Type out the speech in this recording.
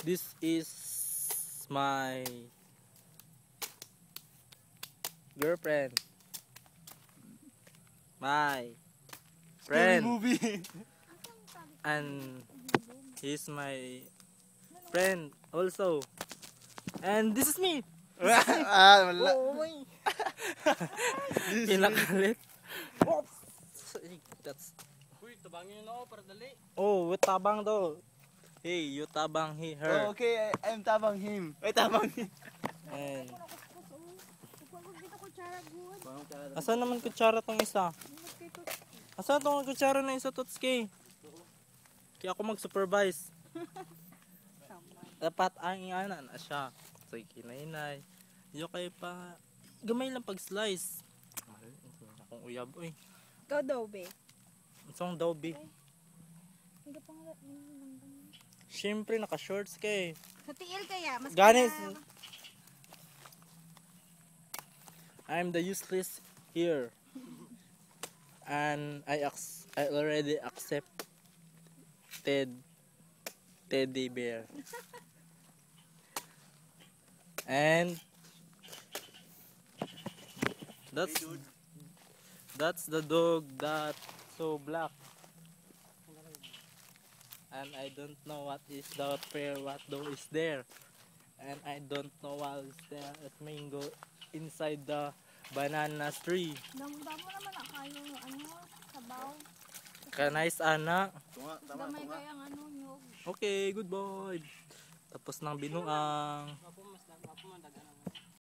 This is my girlfriend. My friend. Movie. And he's my friend also. And this is me. Wala. Pinakalit. That's. Uy, tabangin na ako para dali. Oh, what tabang daw? Hey, you tabang her. Oh, okay, I'm tabang him. Ay, tabang him. And Kutsara. asan naman kutsara tong isa? Asan tong kutsara na isa, Totski? Kaya ako mag-supervise. Dapat ang ana na siya. So, kinainay. Yo kay pa gamay lang pag-slice. Akong uyab oy. Ikaw daw, be. Song daw bi. Hindi pa nga. Siyempre naka-shorts kay. Sa tiil kaya. Mas Ganis. kaya- I'm the useless here. And I already accepted teddy bear. And that's the dog that's so black. And I don't know what is the pair, what dog is there. And I don't know what is there at mango inside the banana tree. Damo naman na kayo, sabaw. Kanais ana. Damay kaya ang nyog. Okay, good boy. Tapos ng binuang. Ako mas man dagan